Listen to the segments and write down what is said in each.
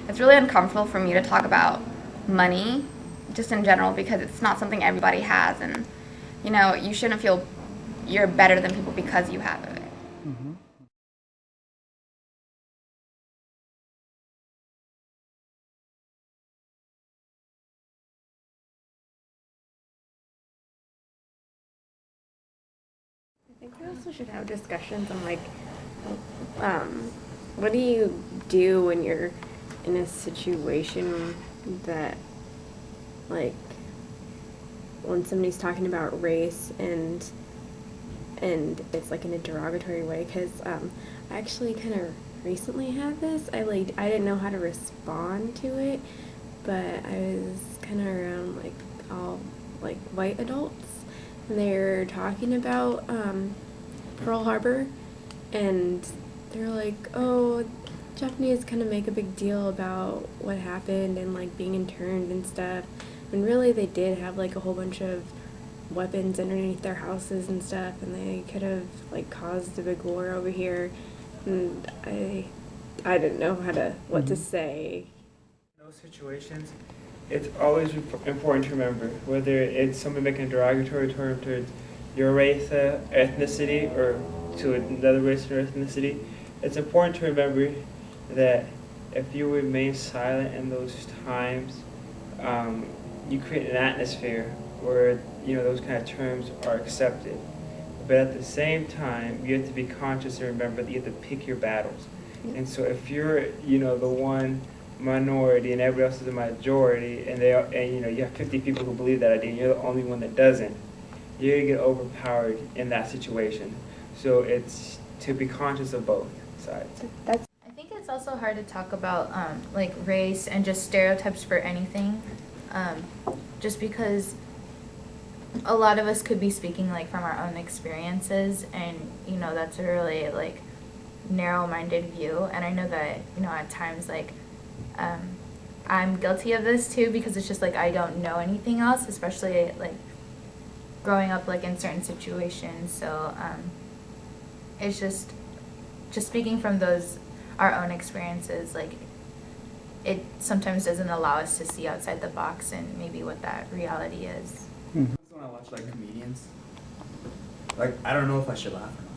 it's really uncomfortable for me to talk about money just in general because it's not something everybody has, and you shouldn't feel you're better than people because you have it. Hmm. I think we also should have discussions on like, um, what do you do when you're in a situation that, like, when somebody's talking about race and it's like in a derogatory way? Because I actually kind of recently had this. I didn't know how to respond to it, but I was kind of around like all like white adults, and they're talking about Pearl Harbor, and they're like, oh, Japanese kind of make a big deal about what happened and like being interned and stuff, when really they did have like a whole bunch of weapons underneath their houses and stuff, and they could have like caused a big war over here, and I didn't know what to say. In those situations, it's always important to remember whether it's someone making a derogatory term towards your race, ethnicity, or to another race or ethnicity. It's important to remember that if you remain silent in those times, you create an atmosphere where those kind of terms are accepted. But at the same time, you have to be conscious and remember that you have to pick your battles. And so if you're the one minority and everybody else is the majority, and you have 50 people who believe that idea, and you're the only one that doesn't, you're gonna get overpowered in that situation. So it's to be conscious of both sides. I think it's also hard to talk about like race and just stereotypes for anything, just because a lot of us could be speaking like from our own experiences, and that's a really like narrow-minded view. And I know that at times like I'm guilty of this too, because it's just like I don't know anything else, especially like growing up like in certain situations. So it's just speaking from our own experiences, like it sometimes doesn't allow us to see outside the box and maybe what that reality is. Hmm. When I watch like comedians, like I don't know if I should laugh or not.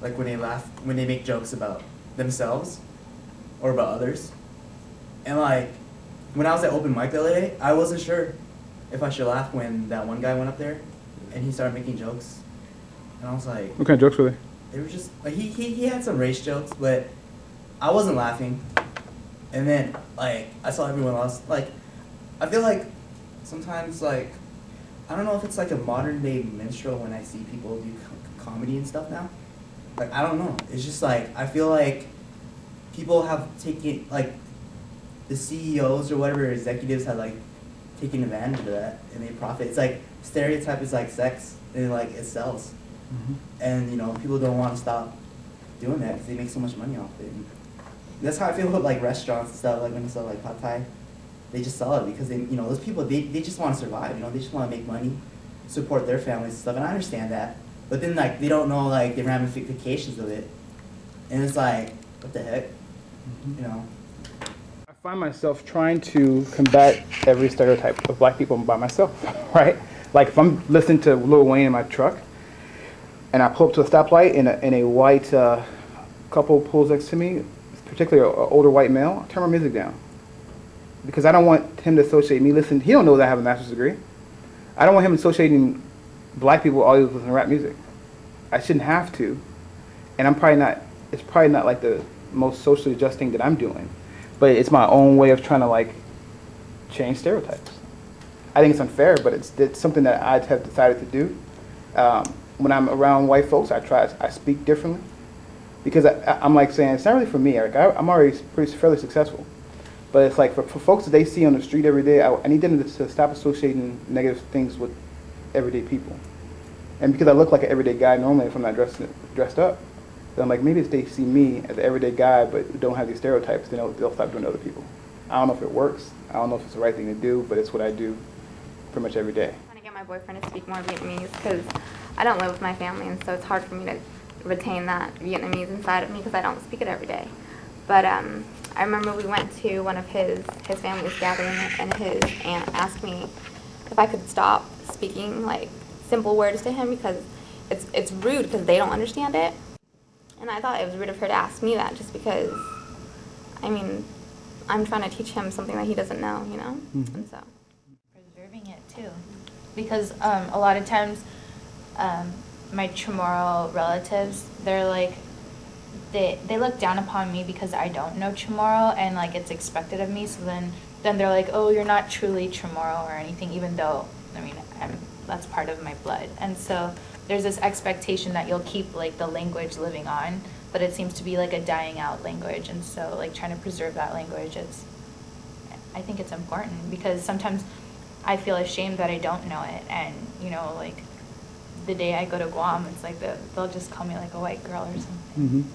Like when they make jokes about themselves or about others. And like when I was at open mic the other day, I wasn't sure if I should laugh when that one guy went up there and he started making jokes. And I was like, What kind of jokes were they? they were just like he had some race jokes, but I wasn't laughing. And then like I saw everyone else, like I feel like sometimes like I don't know if it's like a modern day minstrel when I see people do comedy and stuff now. Like I don't know. It's just like I feel like people have taken like the CEOs or whatever executives have like taken advantage of that and they profit. It's like stereotype is like sex and like it sells. Mm-hmm. And people don't want to stop doing that because they make so much money off it. And that's how I feel with like restaurants and stuff. Like when they sell like pad thai, they just sell it because those people they just want to survive. They just want to make money, support their families and stuff. And I understand that, but then like they don't know like the ramifications of it, and it's like what the heck, I find myself trying to combat every stereotype of black people by myself, right? Like if I'm listening to Lil Wayne in my truck, and I pull up to a stoplight and a white couple pulls next to me, particularly an older white male, I turn my music down. Because I don't want him to associate me. Listen, he don't know that I have a master's degree. I don't want him associating black people always listening to rap music. I shouldn't have to. And it's probably not like the most socially just thing that I'm doing. But it's my own way of trying to like change stereotypes. I think it's unfair, but it's something that I have decided to do. When I'm around white folks, I speak differently. Because I'm like saying, it's not really for me, Eric. I'm already fairly successful. But it's like for folks that they see on the street every day, I need them to stop associating negative things with everyday people. And because I look like an everyday guy normally if I'm not dressed up, then I'm like, maybe if they see me as an everyday guy but don't have these stereotypes, then they'll stop doing it to other people. I don't know if it works. I don't know if it's the right thing to do, but it's what I do pretty much every day. I want to get my boyfriend to speak more Vietnamese because I don't live with my family, and so it's hard for me to retain that Vietnamese inside of me because I don't speak it every day. But I remember we went to one of his family's gathering, and his aunt asked me if I could stop speaking like simple words to him because it's rude because they don't understand it. And I thought it was rude of her to ask me that just because, I mean, I'm trying to teach him something that he doesn't know, you know? And so. Preserving it too. Because a lot of times my Chamorro relatives, they're like, they look down upon me because I don't know Chamorro and like it's expected of me. So then they're like, oh, you're not truly Chamorro or anything, even though, I mean, that's part of my blood. And so there's this expectation that you'll keep like the language living on, but it seems to be like a dying out language. And so like trying to preserve that language, I think it's important because sometimes I feel ashamed that I don't know it. And, you know, like the day I go to Guam, it's like they'll just call me like a white girl or something.